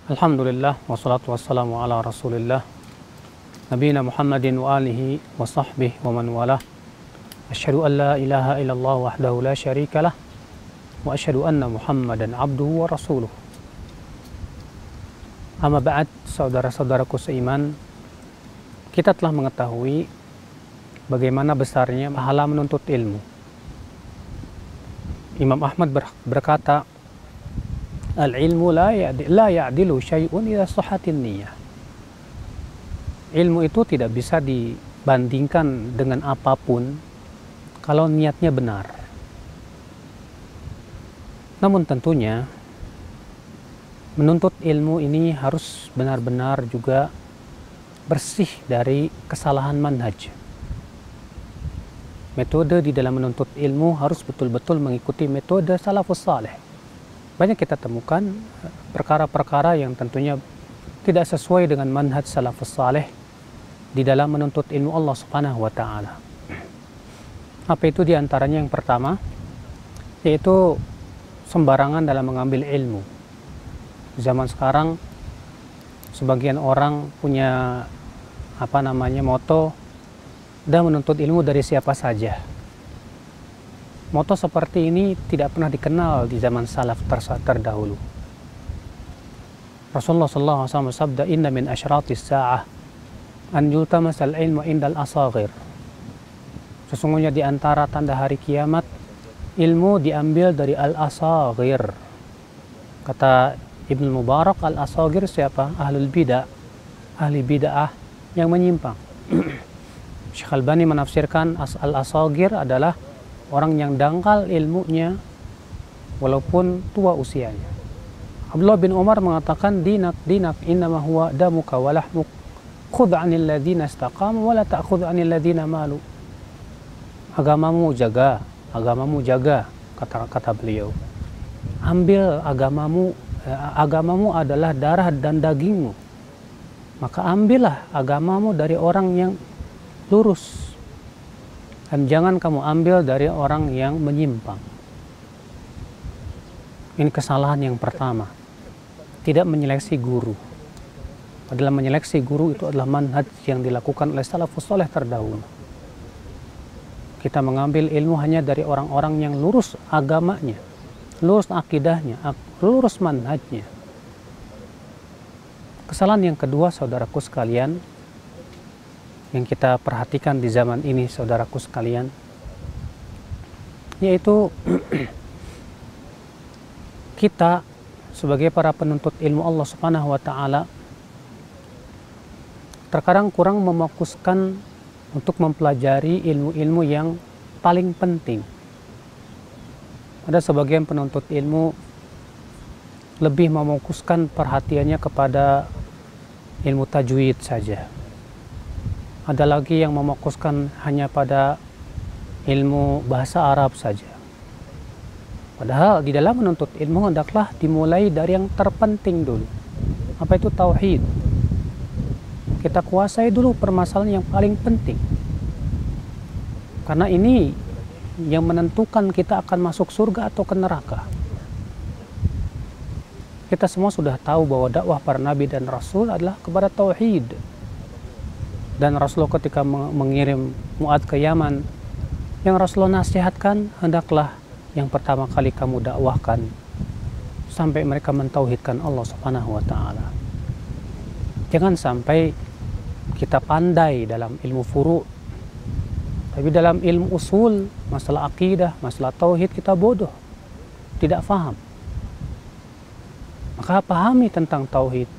Alhamdulillah wassalatu wassalamu ala Rasulillah nabiyina Muhammadin wa alihi wa sahbihi wa man walah. Asyhadu an la ilaha illallah wahdahu la syarikalah wa asyhadu anna Muhammadan abduhu wa rasuluh. Amma ba'd, saudara-saudaraku seiman, kita telah mengetahui bagaimana besarnya pahala menuntut ilmu. Imam Ahmad berkata, al-ilmu la ya'dilu syai'un idza sahhatin niyyah. Ilmu itu tidak bisa dibandingkan dengan apapun kalau niatnya benar. Namun tentunya menuntut ilmu ini harus benar-benar juga bersih dari kesalahan manhaj. Metode di dalam menuntut ilmu harus betul-betul mengikuti metode salafus saleh. Banyak kita temukan perkara-perkara yang tentunya tidak sesuai dengan manhaj salafus saleh di dalam menuntut ilmu Allah Subhanahu wa taala. Apa itu diantaranya? Yang pertama yaitu sembarangan dalam mengambil ilmu. Zaman sekarang sebagian orang punya moto dan menuntut ilmu dari siapa saja. Moto seperti ini tidak pernah dikenal di zaman salaf terdahulu. Rasulullah SAW bersabda, inna min asyratis sa'ah an yultamasal ilmu indal asaghir. Sesungguhnya di antara tanda hari kiamat, ilmu diambil dari al-asaghir. Kata Ibnu Mubarak, al-asaghir siapa? Ahlul bid'ah, ahli bid'ah yang menyimpang. Syekh Albani menafsirkan al-asaghir adalah orang yang dangkal ilmunya walaupun tua usianya. Abdullah bin Umar mengatakan, dinak innama huwa damuka wa lahmuk khudh 'anil ladzina istaqamu wa la ta'khudh 'anil ladzina malu. Agamamu jaga, kata beliau. Ambil agamamu adalah darah dan dagingmu. Maka ambillah agamamu dari orang yang lurus. Dan jangan kamu ambil dari orang yang menyimpang. Ini kesalahan yang pertama. Tidak menyeleksi guru. Padahal menyeleksi guru itu adalah manhaj yang dilakukan oleh salafus saleh terdahulu. Kita mengambil ilmu hanya dari orang-orang yang lurus agamanya, lurus akidahnya, lurus manhajnya. Kesalahan yang kedua, saudaraku sekalian, yang kita perhatikan di zaman ini, saudaraku sekalian, yaitu kita sebagai para penuntut ilmu Allah Subhanahu wa taala terkadang kurang mefokuskan untuk mempelajari ilmu-ilmu yang paling penting. Ada sebagian penuntut ilmu lebih mefokuskan perhatiannya kepada ilmu tajwid saja. Ada lagi yang mefokuskan hanya pada ilmu bahasa Arab saja. Padahal di dalam menuntut ilmu hendaklah dimulai dari yang terpenting dulu. Apa itu tauhid? Kita kuasai dulu permasalahan yang paling penting. Karena ini yang menentukan kita akan masuk surga atau ke neraka. Kita semua sudah tahu bahwa dakwah para nabi dan rasul adalah kepada tauhid. Dan Rasulullah ketika mengirim Mu'adz ke Yaman, yang Rasulullah nasihatkan, hendaklah yang pertama kali kamu dakwahkan sampai mereka mentauhidkan Allah Subhanahu wa taala. Jangan sampai kita pandai dalam ilmu furu', tapi dalam ilmu usul, masalah akidah, masalah tauhid kita bodoh, tidak faham. Maka pahami tentang tauhid.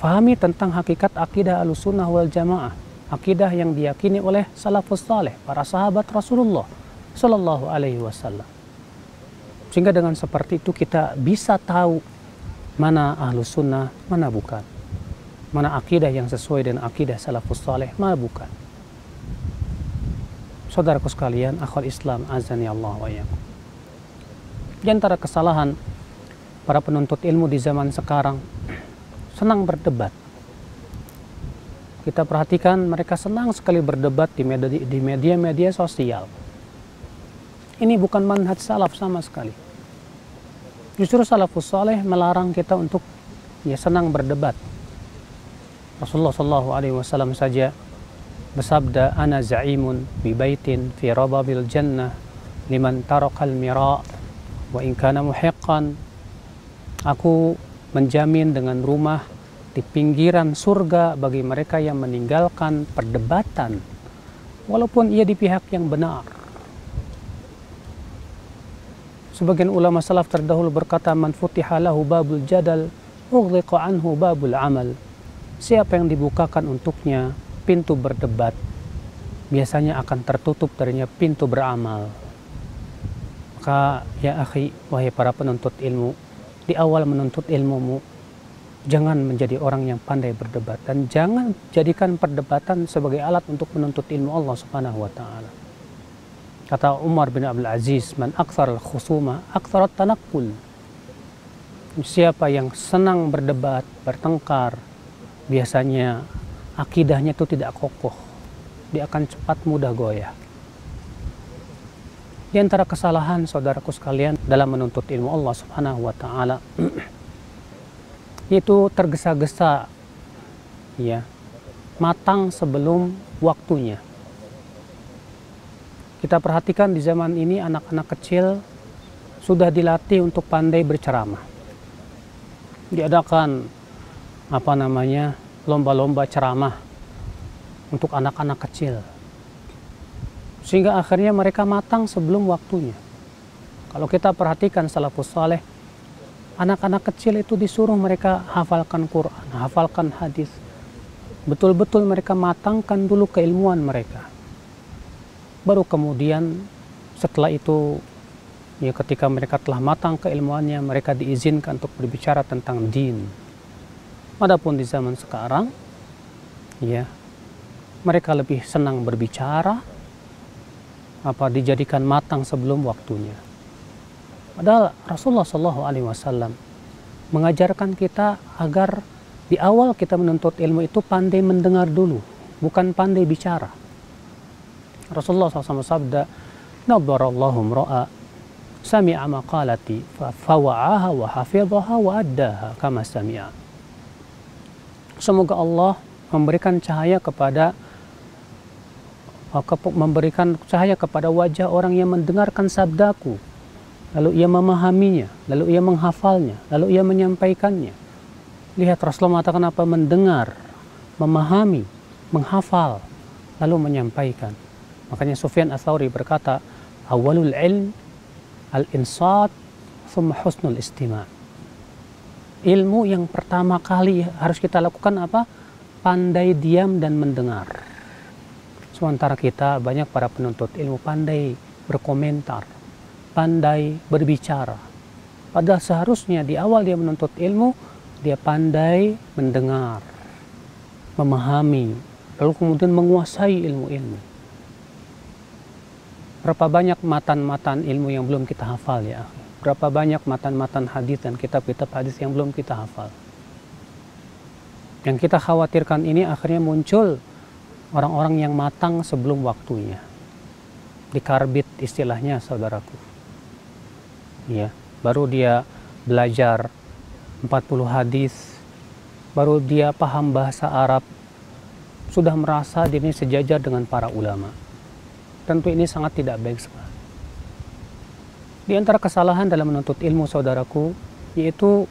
Fahami tentang hakikat akidah Ahlussunnah wal Jamaah, akidah yang diyakini oleh salafus saleh, para sahabat Rasulullah sallallahu alaihi wasallam. Sehingga dengan seperti itu kita bisa tahu mana Ahlussunnah, mana bukan. Mana akidah yang sesuai dengan akidah salafus saleh, mana bukan. Saudaraku sekalian, akhwal Islam, azani Allah wa iyyakum. Di antara kesalahan para penuntut ilmu di zaman sekarang, senang berdebat. Kita perhatikan mereka senang sekali berdebat di media-media sosial. Ini bukan manhaj salaf sama sekali. Justru salafus saleh melarang kita untuk ya senang berdebat. Rasulullah SAW saja bersabda, ana za'imun bi baitin fi rababil jannah liman tarakal mira' wa in kana muhiqqan. Aku menjamin dengan rumah di pinggiran surga bagi mereka yang meninggalkan perdebatan walaupun ia di pihak yang benar. Sebagian ulama salaf terdahulu berkata, man futiha lahu babul jadal ughliqa anhu babul amal. Siapa yang dibukakan untuknya pintu berdebat, biasanya akan tertutup darinya pintu beramal. Maka ya akhi, wahai para penuntut ilmu, di awal menuntut ilmumu, jangan menjadi orang yang pandai berdebat, dan jangan jadikan perdebatan sebagai alat untuk menuntut ilmu Allah Subhanahu wa taala. Kata Umar bin Abdul Aziz, man aktsar al-khusuma aktsar at-tanaqqul. Siapa yang senang berdebat, bertengkar, biasanya akidahnya itu tidak kokoh. Dia akan cepat mudah goyah. Di antara kesalahan saudaraku sekalian dalam menuntut ilmu Allah Subhanahu wa taala yaitu tergesa-gesa, ya, matang sebelum waktunya. Kita perhatikan di zaman ini anak-anak kecil sudah dilatih untuk pandai berceramah. Diadakan lomba-lomba ceramah untuk anak-anak kecil, sehingga akhirnya mereka matang sebelum waktunya. Kalau kita perhatikan salafus saleh, anak-anak kecil itu disuruh mereka hafalkan Quran, hafalkan hadis. Betul-betul mereka matangkan dulu keilmuan mereka. Baru kemudian setelah itu, ya, ketika mereka telah matang keilmuannya, mereka diizinkan untuk berbicara tentang din. Adapun di zaman sekarang, ya, mereka lebih senang berbicara, dijadikan matang sebelum waktunya. Padahal Rasulullah SAW mengajarkan kita agar di awal kita menuntut ilmu itu pandai mendengar dulu, bukan pandai bicara. Rasulullah SAW sabda, "Nadharallahu imra'a sami'a maqalati fawa'aha wa hafidhaha wa addaha kama sami'a." Semoga Allah memberikan cahaya kepada wajah orang yang mendengarkan sabdaku, lalu ia memahaminya, lalu ia menghafalnya, lalu ia menyampaikannya. Lihat, Rasulullah mengatakan apa? Mendengar, memahami, menghafal, lalu menyampaikan. Makanya Sufyan Ats-Tsauri berkata, awalul ilm al-insat thumma husnul istima'. Ilmu yang pertama kali harus kita lakukan apa? Pandai diam dan mendengar. Sementara kita, banyak para penuntut ilmu pandai berkomentar, pandai berbicara. Padahal seharusnya di awal dia menuntut ilmu, dia pandai mendengar, memahami, lalu kemudian menguasai ilmu-ilmu. Berapa banyak matan-matan ilmu yang belum kita hafal, ya? Berapa banyak matan-matan hadis dan kitab-kitab hadis yang belum kita hafal. Yang kita khawatirkan ini akhirnya muncul orang-orang yang matang sebelum waktunya. Dikarbit istilahnya, saudaraku. Ya, baru dia belajar 40 hadis, baru dia paham bahasa Arab, sudah merasa dirinya sejajar dengan para ulama. Tentu ini sangat tidak baik sekali. Di antara kesalahan dalam menuntut ilmu, saudaraku, yaitu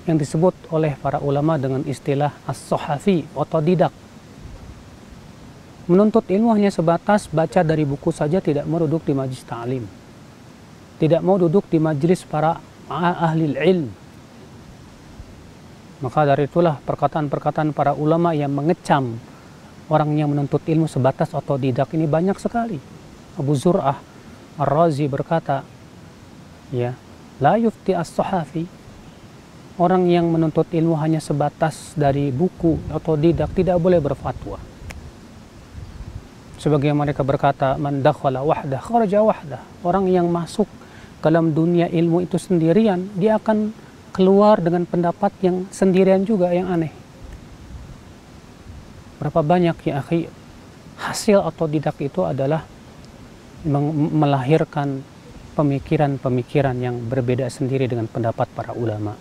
yang disebut oleh para ulama dengan istilah as-sohafi, otodidak. Menuntut ilmu hanya sebatas baca dari buku saja, tidak mau duduk di majlis ta'lim, tidak mau duduk di majlis para ahli ilm. Maka dari itulah perkataan-perkataan para ulama yang mengecam orang yang menuntut ilmu sebatas otodidak ini banyak sekali. Abu Zur'ah Ar-Razi berkata, ya, la yufti as-sohafi, orang yang menuntut ilmu hanya sebatas dari buku, otodidak, tidak boleh berfatwa. Sebagai mereka berkata, man dakhala wahdah kharaja wahdah. Orang yang masuk dalam dunia ilmu itu sendirian, dia akan keluar dengan pendapat yang sendirian juga, yang aneh. Berapa banyak, ya akhi, hasil otodidak itu adalah melahirkan pemikiran-pemikiran yang berbeda sendiri dengan pendapat para ulama.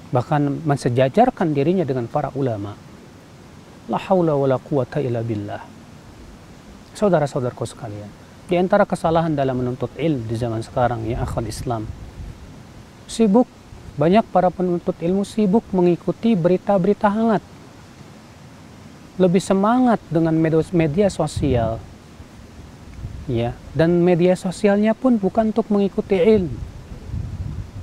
bahkan mensejajarkan dirinya dengan para ulama. La haula wa la quwata illa billah. Saudara-saudaraku sekalian, di antara kesalahan dalam menuntut ilmu di zaman sekarang, ya akhwal Islam, sibuk, banyak para penuntut ilmu sibuk mengikuti berita-berita hangat, lebih semangat dengan media sosial, ya, dan media sosialnya pun bukan untuk mengikuti ilmu,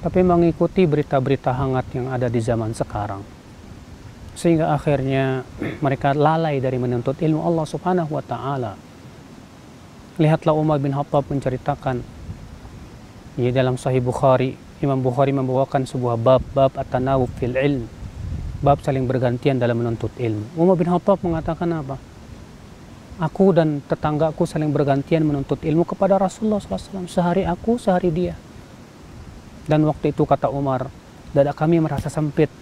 tapi mengikuti berita-berita hangat yang ada di zaman sekarang, sehingga akhirnya mereka lalai dari menuntut ilmu Allah Subhanahu wa Ta'ala. Lihatlah Umar bin Khattab menceritakan, ya, dalam Sahih Bukhari, Imam Bukhari membawakan sebuah bab at-tanawub fil ilm, bab saling bergantian dalam menuntut ilmu. Umar bin Khattab mengatakan apa? Aku dan tetanggaku saling bergantian menuntut ilmu kepada Rasulullah SAW. Sehari aku, sehari dia. Dan waktu itu kata Umar, dada kami merasa sempit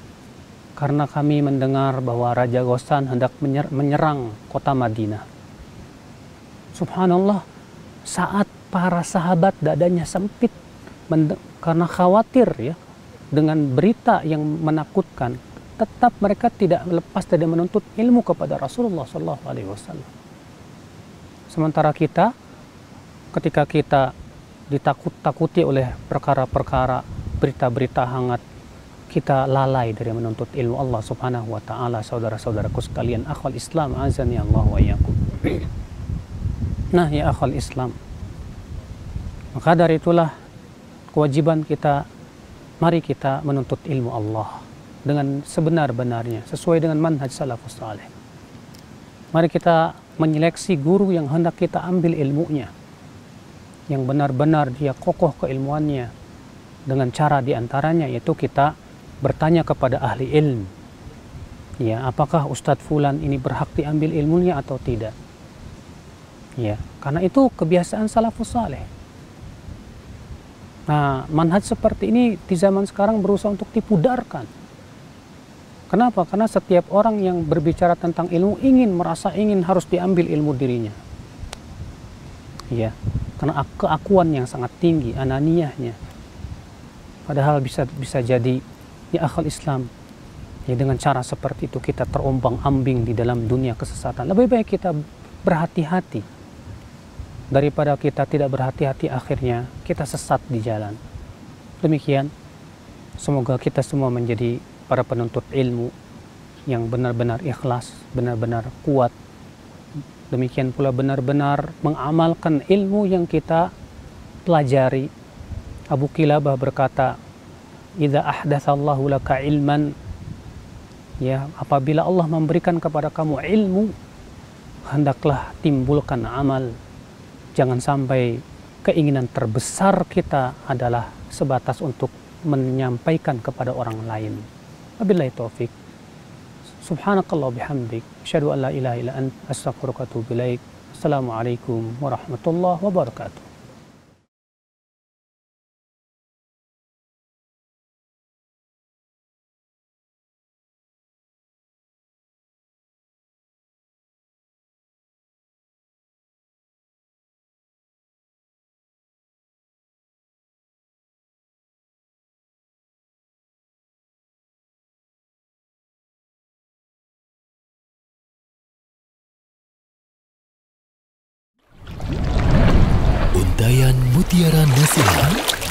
karena kami mendengar bahwa Raja Ghassan hendak menyerang kota Madinah. Subhanallah, saat para sahabat dadanya sempit karena khawatir, ya, dengan berita yang menakutkan, tetap mereka tidak lepas dari menuntut ilmu kepada Rasulullah SAW. Sementara kita, ketika kita ditakut-takuti oleh perkara-perkara berita-berita hangat, kita lalai dari menuntut ilmu Allah Subhanahu wa Ta'ala. Saudara-saudaraku sekalian, akhwal Islam, azani Allah wa iyyakum. Nah, ya akhwal Islam, maka dari itulah kewajiban kita, mari kita menuntut ilmu Allah dengan sebenar-benarnya, sesuai dengan manhaj salafus saleh. Mari kita menyeleksi guru yang hendak kita ambil ilmunya, yang benar-benar dia kokoh keilmuannya, dengan cara diantaranya yaitu kita bertanya kepada ahli ilmu, ya, apakah Ustadz Fulan ini berhak diambil ilmunya atau tidak, ya, karena itu kebiasaan salafus saleh. Nah, manhaj seperti ini di zaman sekarang berusaha untuk dipudarkan. Kenapa? Karena setiap orang yang berbicara tentang ilmu merasa ingin harus diambil ilmu dirinya, ya, karena keakuan yang sangat tinggi, ananiyahnya. Padahal bisa jadi, ya akhwal Islam, ya, dengan cara seperti itu kita terombang-ambing di dalam dunia kesesatan. Lebih baik kita berhati-hati daripada kita tidak berhati-hati, akhirnya kita sesat di jalan. Demikian, semoga kita semua menjadi para penuntut ilmu yang benar-benar ikhlas, benar-benar kuat. Demikian pula benar-benar mengamalkan ilmu yang kita pelajari. Abu Kilabah berkata, "Idza ahdatsallahu laka ilman," ya, apabila Allah memberikan kepada kamu ilmu, hendaklah timbulkan amal. Jangan sampai keinginan terbesar kita adalah sebatas untuk menyampaikan kepada orang lain. Wabillahi taufik. Subhanakallah bihamdik, asyhadu an la ilaha illa anta, astaghfiruka wa atubu ilaik. Assalamualaikum warahmatullahi wabarakatuh. Untayan Mutiara Nasihat